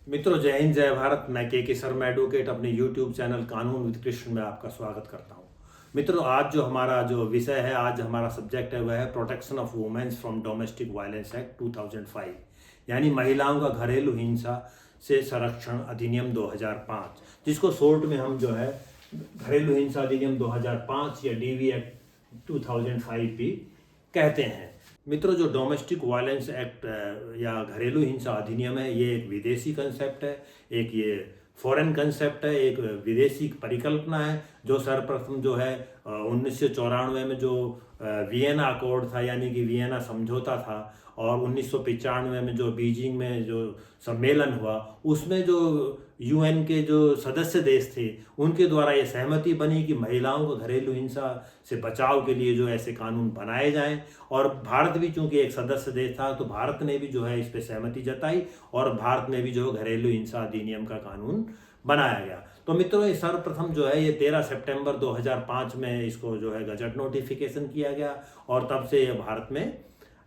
मित्रों, जय हिंद जय भारत। मैं के शर्मा एडवोकेट अपने यूट्यूब चैनल कानून विद कृष्ण में आपका स्वागत करता हूं। मित्रों, आज जो हमारा जो विषय है, आज हमारा सब्जेक्ट है, वह है protection of women's from domestic violence act 2005, यानी महिलाओं का घरेलू हिंसा से संरक्षण अधिनियम 2005, जिसको शॉर्ट में हम जो है घरेलू हिंसा अधिनियम 2005 या डीवी एक्ट 2005 भी कहते हैं। मित्रों, जो डोमेस्टिक वायलेंस एक्ट या घरेलू हिंसा अधिनियम है, ये एक विदेशी कंसेप्ट है, एक ये फॉरेन कंसेप्ट है, एक विदेशी परिकल्पना है, जो सर्वप्रथम जो है 1994 में जो वियना अकॉर्ड था, यानी कि वियना समझौता था, और 1995 में जो बीजिंग में जो सम्मेलन हुआ, उसमें जो यूएन के जो सदस्य देश थे, उनके द्वारा ये सहमति बनी कि महिलाओं को घरेलू हिंसा से बचाव के लिए जो ऐसे कानून बनाए जाएं। और भारत भी चूंकि एक सदस्य देश था, तो भारत ने भी जो है इस पर सहमति जताई और भारत में भी जो घरेलू हिंसा अधिनियम का कानून बनाया गया। तो मित्रों, ये सर्वप्रथम जो है ये 13 सितंबर 2005 में इसको जो है गजट नोटिफिकेशन किया गया और तब से ये भारत में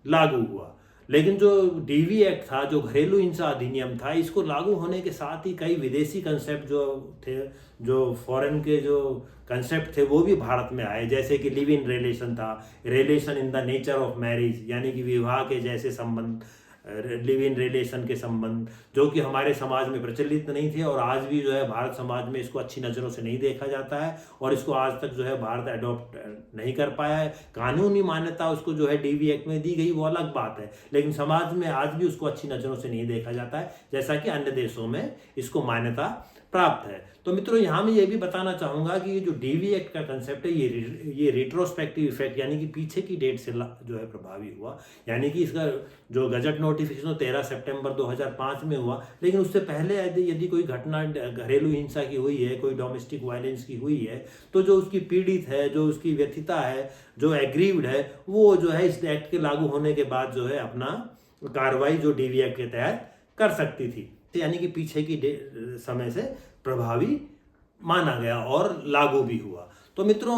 लागू हुआ। लेकिन जो डीवी एक्ट था, जो घरेलू हिंसा अधिनियम था, इसको लागू होने के साथ ही कई विदेशी कंसेप्ट जो थे, जो फॉरेन के जो कंसेप्ट थे, वो भी भारत में आए। जैसे कि लिव इन रिलेशन था, relation in the nature of marriage, यानी कि विवाह के जैसे संबंध, लिव इन रिलेशन के संबंध, जो कि हमारे समाज में प्रचलित नहीं थे और आज भी जो है भारत समाज में इसको अच्छी नज़रों से नहीं देखा जाता है और इसको आज तक जो है भारत अडॉप्ट नहीं कर पाया है। कानूनी मान्यता उसको जो है डीवी एक्ट में दी गई, वो अलग बात है, लेकिन समाज में आज भी उसको अच्छी नज़रों से नहीं देखा जाता है, जैसा कि अन्य देशों में इसको मान्यता प्राप्त है। तो मित्रों, यहाँ मैं ये भी बताना चाहूँगा कि ये जो डीवी एक्ट का कंसेप्ट है, ये रिट्रोस्पेक्टिव इफेक्ट, यानी कि पीछे की डेट से जो है प्रभावी हुआ। यानी कि इसका जो गजट नोटिफिकेशन 13 सितंबर 2005 में हुआ, लेकिन उससे पहले यदि कोई घटना घरेलू हिंसा की हुई है, कोई डोमेस्टिक वायलेंस की हुई है, तो जो उसकी पीड़ित है, जो उसकी व्यथिता है, जो एग्रीव्ड है, वो जो है इस एक्ट के लागू होने के बाद जो है अपना कार्रवाई जो डीवी एक्ट के तहत कर सकती थी, यानी कि पीछे की समय से प्रभावी माना गया और लागू भी हुआ। तो मित्रों,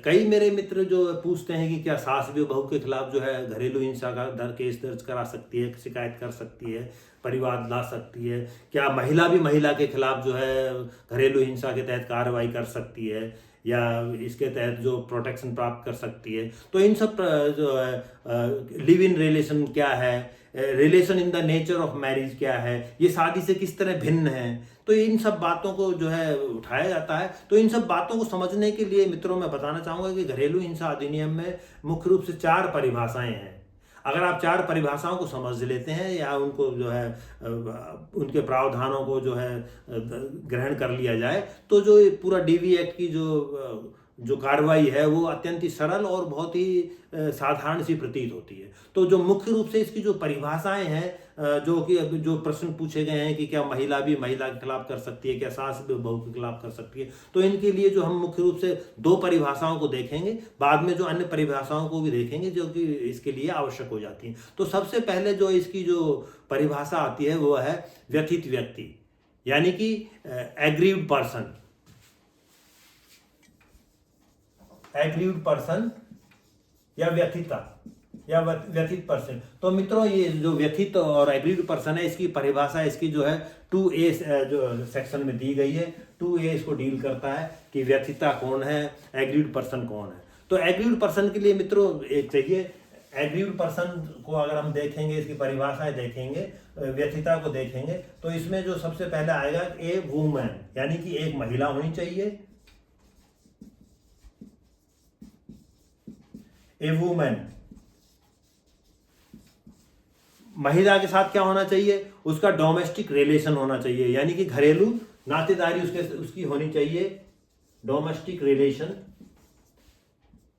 कई मेरे मित्र जो पूछते हैं कि क्या सास भी बहू के खिलाफ जो है घरेलू हिंसा का केस दर्ज करा सकती है, शिकायत कर सकती है, परिवाद ला सकती है, क्या महिला भी महिला के खिलाफ जो है घरेलू हिंसा के तहत कार्रवाई कर सकती है या इसके तहत जो प्रोटेक्शन प्राप्त कर सकती है। तो इन सब जो है लिव इन रिलेशन क्या है, relation in the nature of marriage क्या है, ये शादी से किस तरह भिन्न है, तो इन सब बातों को जो है उठाया जाता है। तो इन सब बातों को समझने के लिए मित्रों मैं बताना चाहूँगा कि घरेलू हिंसा अधिनियम में मुख्य रूप से 4 परिभाषाएं हैं। अगर आप 4 परिभाषाओं को समझ लेते हैं या उनको जो है उनके प्रावधानों को जो है ग्रहण कर लिया जाए, तो जो पूरा डीवी एक्ट की जो कार्रवाई है, वो अत्यंत ही सरल और बहुत ही साधारण सी प्रतीत होती है। तो जो मुख्य रूप से इसकी जो परिभाषाएं हैं, जो कि जो प्रश्न पूछे गए हैं कि क्या महिला भी महिला के खिलाफ कर सकती है, क्या सास भी बहू के खिलाफ कर सकती है, तो इनके लिए जो हम मुख्य रूप से 2 परिभाषाओं को देखेंगे, बाद में जो अन्य परिभाषाओं को भी देखेंगे जो कि इसके लिए आवश्यक हो जाती हैं। तो सबसे पहले जो इसकी जो परिभाषा आती है वो है व्यथित व्यक्ति, यानी कि एग्रीव्ड पर्सन, एग्रीव्ड पर्सन या व्यथिता या व्यथित पर्सन। तो मित्रों, ये जो व्यथित और एग्रीव्ड पर्सन है, इसकी परिभाषा इसकी जो है 2A जो सेक्शन में दी गई है। 2A इसको डील करता है कि व्यथिता कौन है, एग्रीव्ड पर्सन कौन है। तो एग्रीव्ड पर्सन के लिए मित्रों एक चाहिए, एग्रीव्ड पर्सन को अगर हम देखेंगे, इसकी परिभाषाएं देखेंगे, व्यथिता को देखेंगे, तो इसमें जो सबसे पहले आएगा ए वुमन, यानी कि एक महिला होनी चाहिए। ए वुमन, महिला के साथ क्या होना चाहिए, उसका डोमेस्टिक रिलेशन होना चाहिए, यानी कि घरेलू नातेदारी उसकी होनी चाहिए। डोमेस्टिक रिलेशन,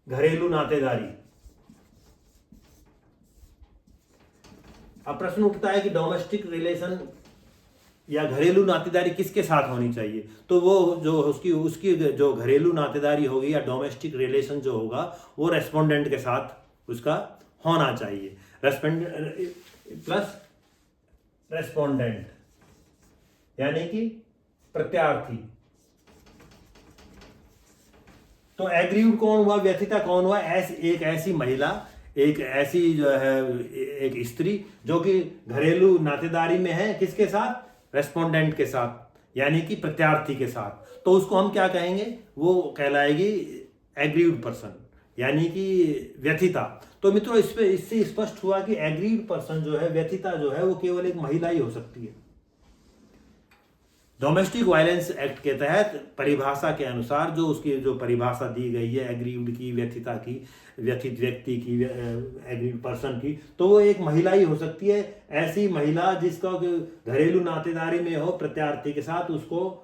घरेलू नातेदारी। अब प्रश्न उठता है कि डोमेस्टिक रिलेशन या घरेलू नातेदारी किसके साथ होनी चाहिए, तो वो जो उसकी जो घरेलू नातेदारी होगी या डोमेस्टिक रिलेशन जो होगा, वो रेस्पोंडेंट के साथ उसका होना चाहिए। रेस्पोंडेंट प्लस रेस्पोंडेंट, यानी कि प्रत्यार्थी। तो एग्रीव्ड कौन हुआ, व्यथिता कौन हुआ, एक ऐसी महिला, एक ऐसी जो है एक स्त्री जो कि घरेलू नातेदारी में है, किसके साथ, रेस्पोंडेंट के साथ यानी कि प्रत्यार्थी के साथ, तो उसको हम क्या कहेंगे, वो कहलाएगी एग्रीड पर्सन यानी कि व्यथिता। तो मित्रों इससे स्पष्ट हुआ कि एग्रीड पर्सन जो है, व्यथिता जो है, वो केवल एक महिला ही हो सकती है। डोमेस्टिक वायलेंस एक्ट के तहत परिभाषा के अनुसार जो उसकी जो परिभाषा दी गई है एग्रीड की, व्यथिता की, व्यथित व्यक्ति की, एग्रीड पर्सन की, तो वो एक महिला ही हो सकती है। ऐसी महिला जिसका घरेलू नातेदारी में हो प्रत्यार्थी के साथ, उसको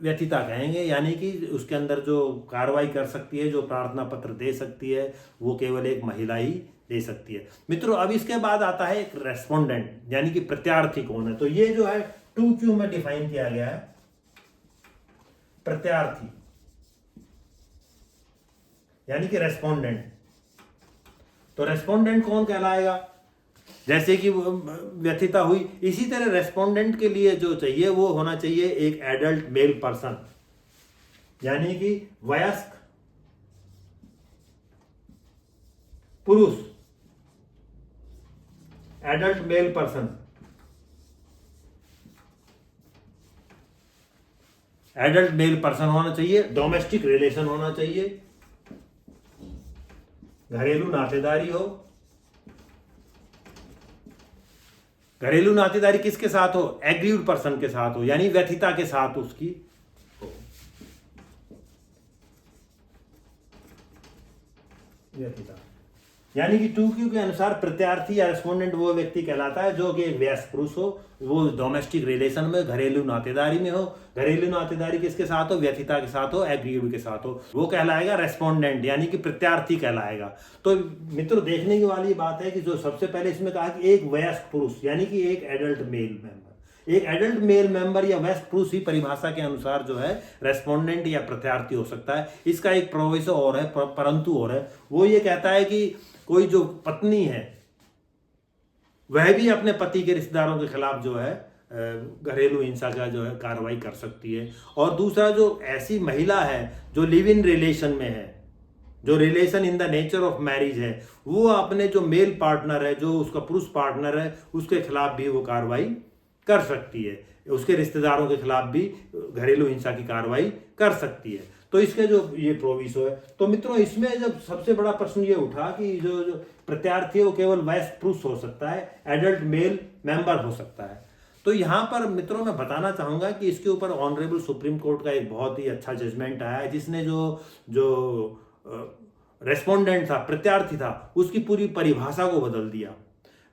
व्यथिता कहेंगे। यानी कि उसके अंदर जो कार्रवाई कर सकती है, जो प्रार्थना पत्र दे सकती है, वो केवल एक महिला ही दे सकती है। मित्रों, अब इसके बाद आता है एक रेस्पोंडेंट यानी कि प्रत्यार्थी कौन है। तो ये जो है 2Q में डिफाइन किया गया है, प्रत्यार्थी यानी कि रेस्पोंडेंट। तो रेस्पोंडेंट कौन कहलाएगा, जैसे कि व्यथिता हुई, इसी तरह रेस्पोंडेंट के लिए जो चाहिए वो होना चाहिए एक एडल्ट मेल पर्सन यानी कि वयस्क पुरुष, adult male person, adult male person होना चाहिए, डोमेस्टिक रिलेशन होना चाहिए, घरेलू नातेदारी हो। घरेलू नातेदारी किसके साथ हो, एग्रीड पर्सन के साथ हो, यानी व्यथिता के साथ उसकी हो। व्यथिता यानी कि 2Q के अनुसार प्रत्यार्थी या रेस्पोंडेंट वो व्यक्ति कहलाता है जो कि एक वयस्क पुरुष हो, वो डोमेस्टिक रिलेशन में, घरेलू नातेदारी में हो। घरेलू नातेदारी किसके साथ हो, व्यथिता के साथ हो, एग्रीड के साथ हो, वो कहलाएगा रेस्पोंडेंट यानी कि प्रत्यार्थी कहलाएगा। तो मित्रों, देखने की वाली बात है कि जो सबसे पहले इसमें कहा कि एक वयस्क पुरुष यानी कि एक एडल्ट मेल मेंबर, एक एडल्ट मेल मेंबर या वयस्क पुरुष ही परिभाषा के अनुसार जो है रेस्पोंडेंट या प्रत्यार्थी हो सकता है। इसका एक प्रोविजो और है, परंतु और है, वो ये कहता है कि कोई जो पत्नी है वह भी अपने पति के रिश्तेदारों के खिलाफ जो है घरेलू हिंसा का जो है कार्रवाई कर सकती है। और दूसरा, जो ऐसी महिला है जो लिव इन रिलेशन में है, जो relation in the nature of marriage है, वो अपने जो मेल पार्टनर है, जो उसका पुरुष पार्टनर है, उसके खिलाफ भी वो कार्रवाई कर सकती है, उसके रिश्तेदारों के खिलाफ भी घरेलू हिंसा की कार्रवाई कर सकती है। तो इसके जो ये प्रोविजो है। तो मित्रों, इसमें जब सबसे बड़ा प्रश्न ये उठा कि जो प्रत्यार्थी है वो केवल वयस्क पुरुष हो सकता है, एडल्ट मेल मेंबर हो सकता है। तो यहाँ पर मित्रों मैं बताना चाहूंगा कि इसके ऊपर ऑनरेबल सुप्रीम कोर्ट का एक बहुत ही अच्छा जजमेंट आया है, जिसने जो रेस्पोंडेंट था, प्रत्यार्थी था, उसकी पूरी परिभाषा को बदल दिया।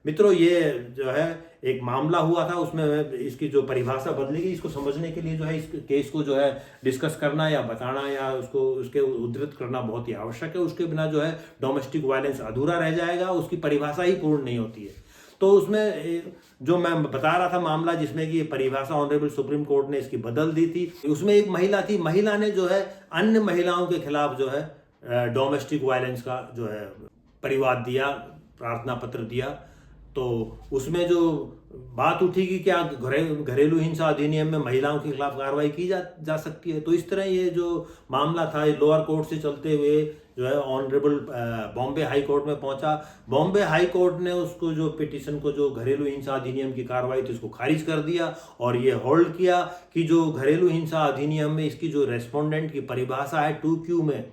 मित्रों, ये जो है एक मामला हुआ था, उसमें इसकी जो परिभाषा बदली गई। इसको समझने के लिए जो है इस केस को जो है डिस्कस करना या बताना या उसको उसके उद्धृत करना बहुत ही आवश्यक है। उसके बिना जो है डोमेस्टिक वायलेंस अधूरा रह जाएगा, उसकी परिभाषा ही पूर्ण नहीं होती है। तो उसमें जो मैं बता रहा था मामला, जिसमें कि परिभाषा ऑनरेबल सुप्रीम कोर्ट ने इसकी बदल दी थी, उसमें एक महिला थी, महिला ने जो है अन्य महिलाओं के खिलाफ जो है डोमेस्टिक वायलेंस का जो है परिवाद दिया, प्रार्थना पत्र दिया। तो उसमें जो बात उठी कि क्या घरेलू हिंसा अधिनियम में महिलाओं के खिलाफ कार्रवाई की जा सकती है। तो इस तरह ये जो मामला था, ये लोअर कोर्ट से चलते हुए जो है ऑनरेबल बॉम्बे हाई कोर्ट में पहुंचा। बॉम्बे हाई कोर्ट ने उसको जो पिटीशन को, जो घरेलू हिंसा अधिनियम की कार्रवाई थी, उसको खारिज कर दिया और ये होल्ड किया कि जो घरेलू हिंसा अधिनियम में इसकी जो रेस्पोंडेंट की परिभाषा है 2Q में,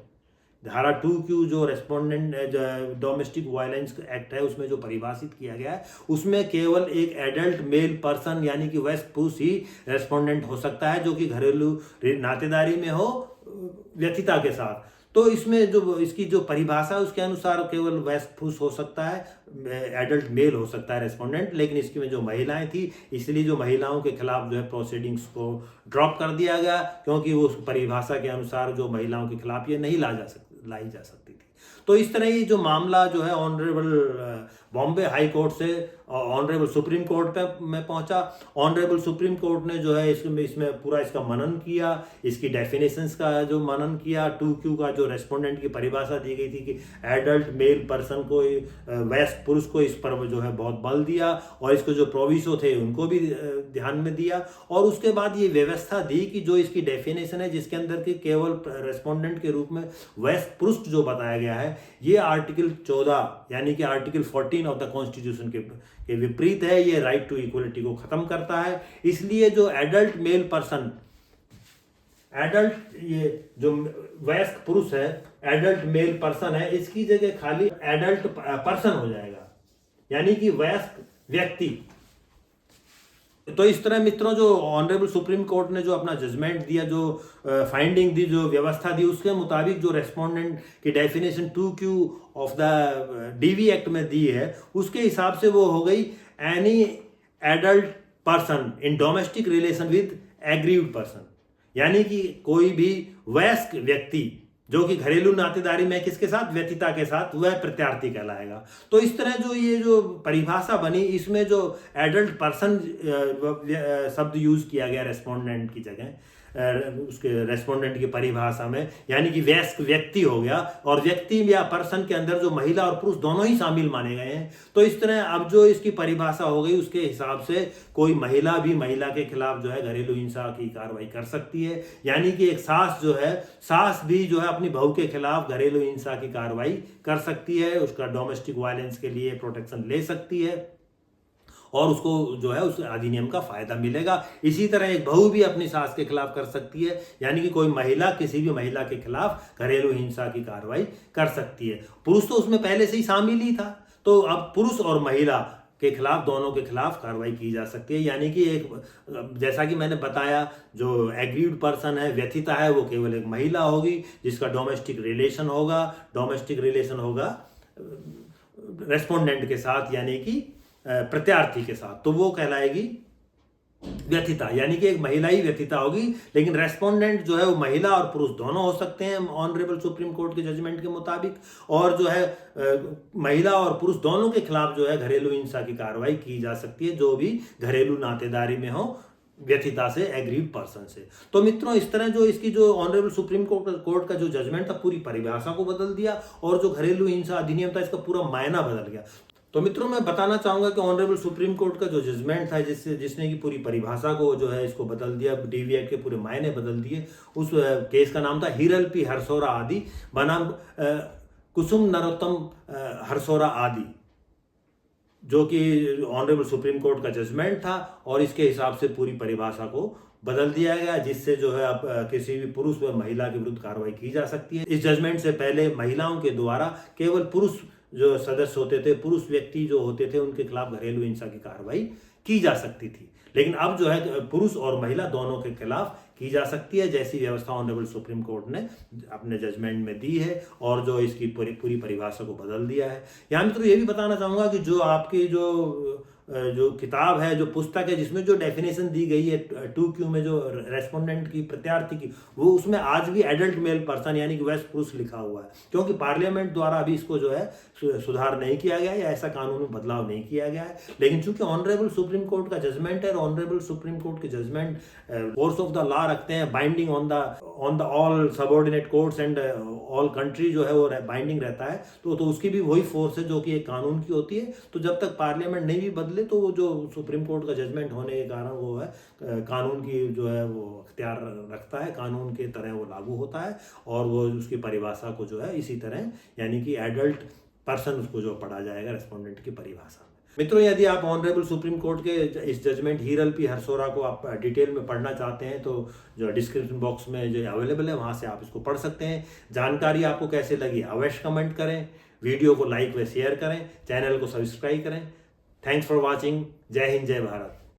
धारा 2Q जो रेस्पोंडेंट डोमेस्टिक वायलेंस एक्ट है, उसमें जो परिभाषित किया गया है, उसमें केवल एक एडल्ट मेल पर्सन यानी कि वयस्क पुरुष ही रेस्पोंडेंट हो सकता है, जो कि घरेलू नातेदारी में हो व्यथिता के साथ। तो इसमें जो इसकी जो परिभाषा है उसके अनुसार केवल वयस्क पुरुष हो सकता है, एडल्ट मेल हो सकता है रेस्पोंडेंट। लेकिन इसकी में जो महिलाएं थी, इसलिए जो महिलाओं के खिलाफ जो है प्रोसीडिंग्स को ड्रॉप कर दिया गया, क्योंकि वो उस परिभाषा के अनुसार जो महिलाओं के खिलाफ ये नहीं लाई जा सकती थी। तो इस तरह ये जो मामला जो है ऑनरेबल बॉम्बे हाई कोर्ट से ऑनरेबल सुप्रीम कोर्ट में पहुंचा। ऑनरेबल सुप्रीम कोर्ट ने जो है इसमें पूरा इसका मनन किया, इसकी डेफिनेशंस का जो मनन किया। 2Q का जो रेस्पोंडेंट की परिभाषा दी गई थी कि एडल्ट मेल पर्सन को, वयस्क पुरुष को, इस पर जो है बहुत बल दिया और इसके जो प्रोविजो थे उनको भी ध्यान में दिया। और उसके बाद ये व्यवस्था दी कि जो इसकी डेफिनेशन है, जिसके अंदर की केवल रेस्पोंडेंट के रूप में वयस्क पुरुष जो बताया गया है, ये आर्टिकल 14 यानी कि आर्टिकल 14 ऑफ द कॉन्स्टिट्यूशन के के विपरीत है, ये राइट टू इक्वलिटी को खत्म करता है। इसलिए जो एडल्ट मेल पर्सन, एडल्ट ये जो वयस्क पुरुष है, एडल्ट मेल पर्सन है, इसकी जगह खाली एडल्ट पर्सन हो जाएगा, यानी कि वयस्क व्यक्ति। तो इस तरह मित्रों जो ऑनरेबल सुप्रीम कोर्ट ने जो अपना जजमेंट दिया, जो फाइंडिंग दी, जो व्यवस्था दी, उसके मुताबिक जो रेस्पोंडेंट की definition 2Q of the DV act में दी है, उसके हिसाब से वो हो गई any adult person in domestic relation with aggrieved person, यानी कि कोई भी वयस्क व्यक्ति जो कि घरेलू नातेदारी में किसके साथ, व्यतिता के साथ, वह प्रत्यार्थी कहलाएगा। तो इस तरह जो ये जो परिभाषा बनी, इसमें जो एडल्ट पर्सन शब्द यूज किया गया रेस्पोंडेंट की जगह, उसके रेस्पोंडेंट की परिभाषा में, यानी कि वयस्क व्यक्ति हो गया, और व्यक्ति या पर्सन के अंदर जो महिला और पुरुष दोनों ही शामिल माने गए हैं। तो इस तरह अब जो इसकी परिभाषा हो गई, उसके हिसाब से कोई महिला भी महिला के खिलाफ जो है घरेलू हिंसा की कार्रवाई कर सकती है, यानी कि एक सास जो है, सास भी जो है अपनी बहू के खिलाफ घरेलू हिंसा की कार्रवाई कर सकती है, उसका डोमेस्टिक वायलेंस के लिए प्रोटेक्शन ले सकती है और उसको जो है उस अधिनियम का फायदा मिलेगा। इसी तरह एक बहू भी अपनी सास के खिलाफ कर सकती है, यानी कि कोई महिला किसी भी महिला के खिलाफ घरेलू हिंसा की कार्रवाई कर सकती है। पुरुष तो उसमें पहले से ही शामिल ही था, तो अब पुरुष और महिला के खिलाफ, दोनों के खिलाफ कार्रवाई की जा सकती है। यानी कि एक, जैसा कि मैंने बताया, जो एग्रीड पर्सन है, व्यथिता है, वो केवल एक महिला होगी जिसका डोमेस्टिक रिलेशन होगा रेस्पोंडेंट के साथ, यानी कि प्रत्यार्थी के साथ, तो वो कहलाएगी व्यथिता, यानी कि एक महिला ही व्यथिता होगी। लेकिन रेस्पोंडेंट जो है वो महिला और पुरुष दोनों हो सकते हैं ऑनरेबल सुप्रीम कोर्ट के जजमेंट के मुताबिक, और जो है महिला और पुरुष दोनों के खिलाफ जो है घरेलू हिंसा की कार्रवाई की जा सकती है, जो भी घरेलू नातेदारी में हो व्यथिता से, एग्रीड पर्सन से। तो मित्रों इस तरह जो इसकी जो ऑनरेबल सुप्रीम कोर्ट का जो जजमेंट था, पूरी परिभाषा को बदल दिया, और जो घरेलू हिंसा अधिनियम था इसका पूरा मायना बदल गया। तो मित्रों मैं बताना चाहूंगा कि ऑनरेबल सुप्रीम कोर्ट का जो जजमेंट था, जिसने की पूरी परिभाषा को जो है इसको बदल दिया, डीवी एक्ट के पूरे मायने बदल दिए, उस केस का नाम था हिरल पी हरसोरा आदि बनाम कुसुम नरोत्तम हरसोरा आदि, जो कि ऑनरेबल सुप्रीम कोर्ट का जजमेंट था, और इसके हिसाब से पूरी परिभाषा को बदल दिया गया, जिससे जो है अब किसी भी पुरुष व महिला के विरुद्ध कार्रवाई की जा सकती है। इस जजमेंट से पहले महिलाओं के द्वारा केवल पुरुष जो सदस्य होते थे, पुरुष व्यक्ति जो होते थे, उनके खिलाफ घरेलू हिंसा की कार्रवाई की जा सकती थी, लेकिन अब जो है पुरुष और महिला दोनों के खिलाफ की जा सकती है, जैसी व्यवस्था ऑनरेबल सुप्रीम कोर्ट ने अपने जजमेंट में दी है, और जो इसकी पूरी परिभाषा को बदल दिया है। यहाँ मित्रों ये भी बताना चाहूंगा कि जो आपकी जो किताब है, जो पुस्तक है, जिसमें जो डेफिनेशन दी गई है 2Q में, जो रेस्पोंडेंट की, प्रत्यार्थी की, वो उसमें आज भी एडल्ट मेल पर्सन यानी कि वयस्क पुरुष लिखा हुआ है, क्योंकि पार्लियामेंट द्वारा अभी इसको जो है सुधार नहीं किया गया है, या ऐसा कानून में बदलाव नहीं किया गया है। लेकिन चूंकि ऑनरेबल सुप्रीम कोर्ट का जजमेंट है, ऑनरेबल सुप्रीम कोर्ट के judgment force of the law रखते हैं, binding on the all subordinate courts and all country जो है वो बाइंडिंग रहता है, तो उसकी भी वही फोर्स है जो कि एक कानून की होती है। तो जब तक पार्लियामेंट नहीं भी बदले, तो वो जो सुप्रीम कोर्ट का जजमेंट होने के कारण वो है कानून की जो है वो अख्तियार रखता है, कानून के तरह वो लागू होता है, और वो उसकी परिभाषा को जो है इसी तरह, यानी कि एडल्ट पर्सन उसको जो पढ़ा जाएगा रेस्पोंडेंट की परिभाषा में। मित्रों यदि आप ऑनरेबल सुप्रीम कोर्ट के इस जजमेंट हिरल पी हरसोरा को आप डिटेल में पढ़ना चाहते हैं, तो जो डिस्क्रिप्शन बॉक्स में जो अवेलेबल है वहां से आप इसको पढ़ सकते हैं। जानकारी आपको कैसे लगी अवश्य कमेंट करें, वीडियो को लाइक व शेयर करें, चैनल को सब्सक्राइब करें। Thanks for watching. जय हिंद, जय भारत।